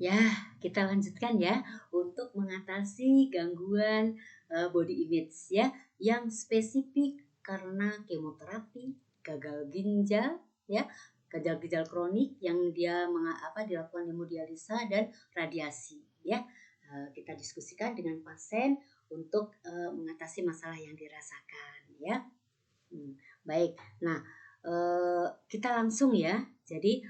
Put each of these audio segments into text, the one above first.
Ya, kita lanjutkan ya untuk mengatasi gangguan body image ya yang spesifik karena kemoterapi, gagal ginjal ya, gagal-ginjal kronik yang dia dilakukan hemodialisa dan radiasi ya. Kita diskusikan dengan pasien untuk mengatasi masalah yang dirasakan ya. Baik. Nah, kita langsung ya. Jadi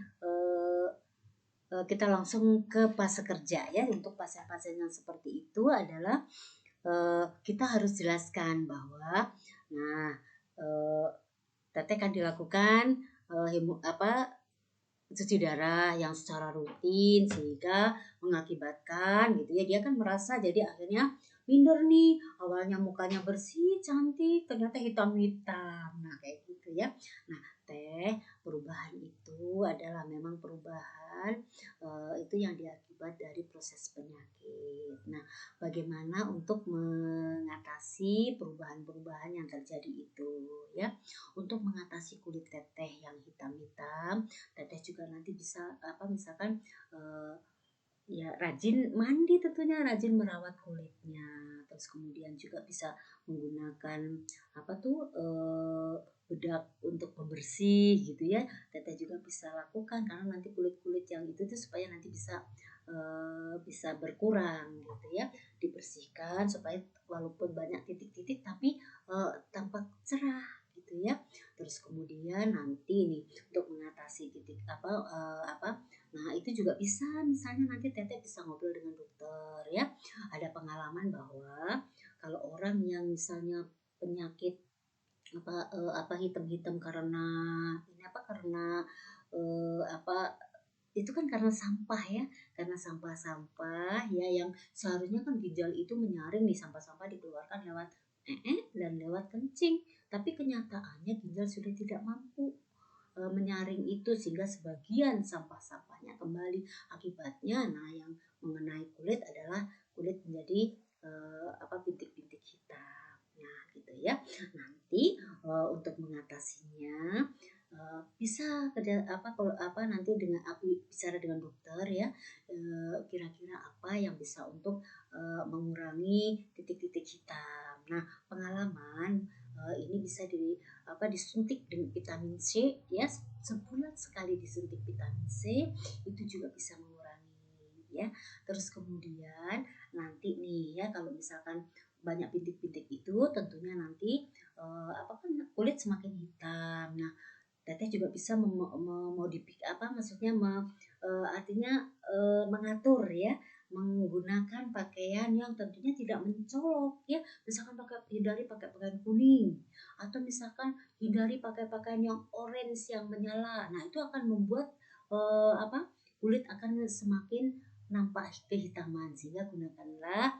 kita langsung ke fase kerja ya. Untuk pasien-pasien yang seperti itu adalah kita harus jelaskan bahwa nah teteh kan dilakukan cuci darah yang secara rutin sehingga mengakibatkan gitu ya dia kan merasa jadi akhirnya minder nih, awalnya mukanya bersih cantik ternyata hitam-hitam, nah kayak gitu ya. Nah teh, perubahan itu adalah memang perubahan itu yang diakibat dari proses penyakit. Nah bagaimana untuk mengatasi perubahan-perubahan yang terjadi itu ya. Untuk mengatasi kulit teteh yang hitam-hitam, teteh juga nanti bisa misalkan ya rajin mandi, tentunya rajin merawat kulitnya, terus kemudian juga bisa menggunakan bedak untuk pembersih gitu ya. Teteh juga bisa lakukan karena nanti kulit-kulit yang itu tuh supaya nanti bisa berkurang gitu ya, dibersihkan supaya walaupun banyak titik-titik tapi tampak cerah gitu ya. Terus kemudian nanti nih untuk mengatasi titik nah itu juga bisa, misalnya nanti teteh bisa ngobrol dengan dokter ya. Ada pengalaman bahwa kalau orang yang misalnya penyakit hitam-hitam karena karena eh, apa itu kan karena sampah ya, karena sampah-sampah ya yang seharusnya kan ginjal itu menyaring nih sampah-sampah dikeluarkan lewat dan lewat kencing, tapi kenyataannya ginjal sudah tidak mampu menyaring itu sehingga sebagian sampah-sampahnya kembali, akibatnya nah yang mengenai kulit adalah kulit menjadi bintik-bintik hitam, nah gitu ya. Nanti untuk mengatasinya bisa nanti dengan aku bicara dengan dokter ya, kira-kira apa yang bisa untuk mengurangi titik-titik hitam. Nah pengalaman ini bisa disuntik dengan vitamin C ya, sebulan sekali disuntik vitamin C itu juga bisa mengurangi ya. Terus kemudian nanti nih ya kalau misalkan banyak bintik-bintik itu tentunya nanti kan kulit semakin hitam. Nah teteh juga bisa artinya mengatur ya, menggunakan pakaian yang tentunya tidak mencolok ya, misalkan hindari pakai pakaian kuning atau misalkan hindari pakai pakaian yang orange yang menyala. Nah itu akan membuat kulit akan semakin nampak kehitaman, sehingga gunakanlah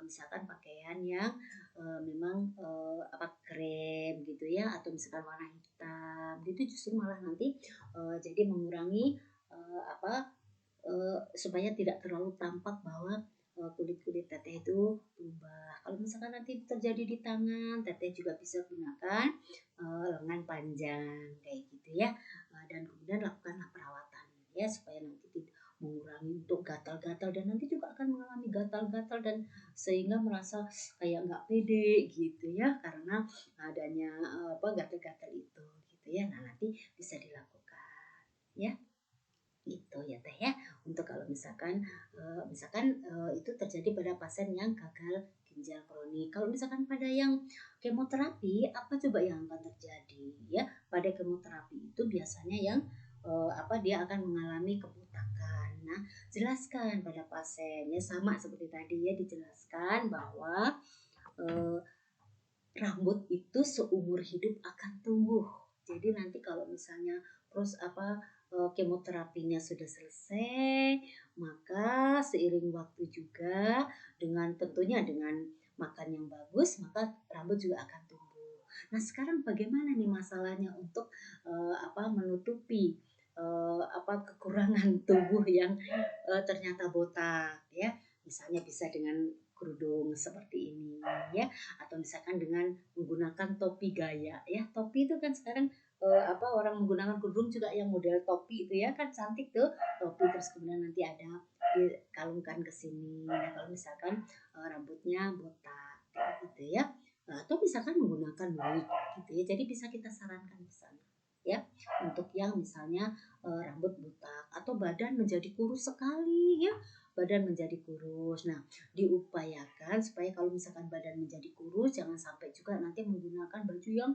misalkan pakaian yang memang krem gitu ya, atau misalkan warna hitam itu justru malah nanti jadi mengurangi supaya tidak terlalu tampak bahwa kulit-kulit teteh itu berubah. Kalau misalkan nanti terjadi di tangan, teteh juga bisa gunakan lengan panjang kayak gitu ya. Dan kemudian lakukanlah perawatan ya supaya nanti tidak mengurangi untuk gatal-gatal, dan nanti juga akan mengalami gatal-gatal dan sehingga merasa kayak nggak pede gitu ya karena adanya gatal-gatal itu gitu ya. Nah nanti bisa dilakukan ya itu ya teh ya, untuk kalau misalkan itu terjadi pada pasien yang gagal ginjal kronik. Kalau misalkan pada yang kemoterapi, apa coba yang akan terjadi ya? Pada kemoterapi itu biasanya yang dia akan mengalami kebutakan. Nah jelaskan pada pasien ya, sama seperti tadi ya, dijelaskan bahwa eh, rambut itu seumur hidup akan tumbuh. Jadi nanti kalau misalnya kemoterapinya sudah selesai, maka seiring waktu juga tentunya dengan makan yang bagus, maka rambut juga akan tumbuh. Nah sekarang bagaimana nih masalahnya untuk menutupi kekurangan tubuh yang ternyata botak ya, misalnya bisa dengan kerudung seperti ini ya, atau misalkan dengan menggunakan topi gaya ya. Topi itu kan sekarang orang menggunakan kerudung juga yang model topi itu ya kan cantik tuh topi, terus kemudian nanti ada dikalungkan ke sini. Nah, kalau misalkan rambutnya botak gitu ya. Atau misalkan menggunakan wig gitu ya. Jadi bisa kita sarankan di sana ya untuk yang misalnya rambut botak atau badan menjadi kurus sekali ya, badan menjadi kurus. Nah, diupayakan supaya kalau misalkan badan menjadi kurus jangan sampai juga nanti menggunakan baju yang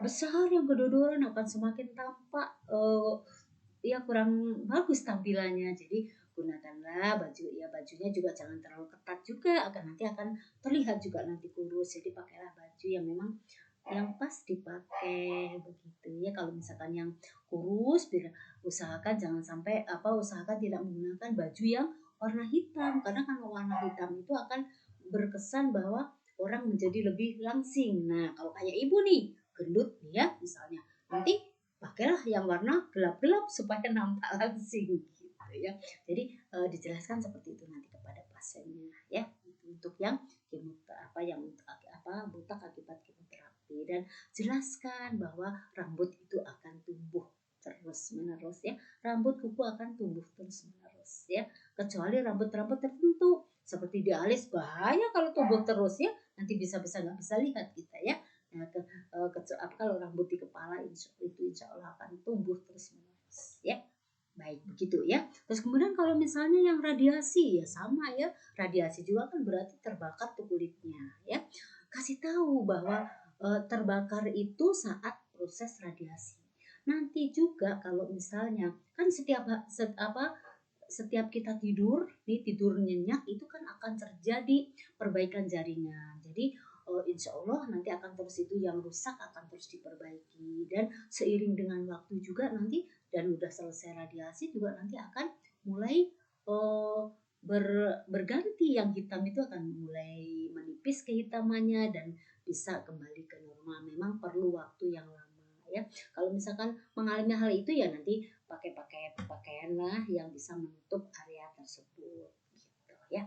besar yang kedodoran akan semakin tampak ya kurang bagus tampilannya. Jadi gunakanlah baju ya, bajunya juga jangan terlalu ketat juga akan nanti akan terlihat juga nanti kurus. Jadi pakailah baju yang memang yang pas dipakai begitu ya. Kalau misalkan yang kurus usahakan jangan sampai usahakan tidak menggunakan baju yang warna hitam, karena kalau warna hitam itu akan berkesan bahwa orang menjadi lebih langsing. Nah, kalau kayak ibu nih gendut nih ya misalnya, nanti pakailah yang warna gelap-gelap supaya nampak langsing gitu ya. Jadi dijelaskan seperti itu nanti kepada pasiennya ya, untuk yang botak akibat kemoterapi, dan jelaskan bahwa rambut itu akan tumbuh terus menerus ya, rambut kuku akan tumbuh terus menerus ya, kecuali rambut-rambut tertentu seperti di alis bahaya kalau tumbuh terus ya, nanti bisa-bisa nggak bisa lihat kita ya. Nah, kalau rambut di kepala itu insya Allah akan tumbuh terus menerus ya. Baik begitu ya. Terus kemudian kalau misalnya yang radiasi ya sama ya. Radiasi juga kan berarti terbakar tuh kulitnya ya. Kasih tahu bahwa terbakar itu saat proses radiasi. Nanti juga kalau misalnya kan setiap kita tidur tidur nyenyak itu kan akan terjadi perbaikan jaringan. Jadi insya Allah nanti akan terus itu yang rusak akan terus diperbaiki, dan seiring dengan waktu juga nanti dan udah selesai radiasi juga nanti akan mulai uh, berganti, yang hitam itu akan mulai menipis kehitamannya dan bisa kembali ke normal. Memang perlu waktu yang lama ya. Kalau misalkan mengalami hal itu ya nanti pakai pakaian lah yang bisa menutup area tersebut gitu ya.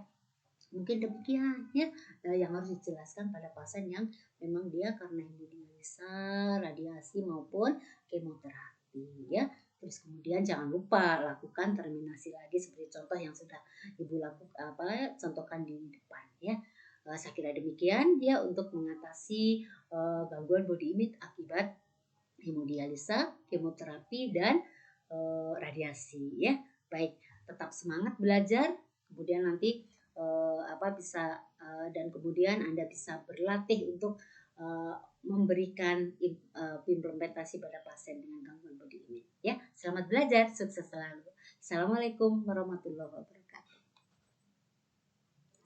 Mungkin demikian ya yang harus dijelaskan pada pasien yang memang dia karena hemodialisa, radiasi maupun kemoterapi ya. Terus kemudian jangan lupa lakukan terminasi lagi seperti contoh yang sudah Ibu lakukan contohkan di depan ya. Saya kira demikian ya untuk mengatasi gangguan body image akibat hemodialisa, kemoterapi dan radiasi ya. Baik, tetap semangat belajar. Kemudian nanti dan kemudian Anda bisa berlatih untuk memberikan implementasi pada pasien dengan gangguan body image ya. Selamat belajar, sukses selalu. Assalamualaikum warahmatullahi wabarakatuh.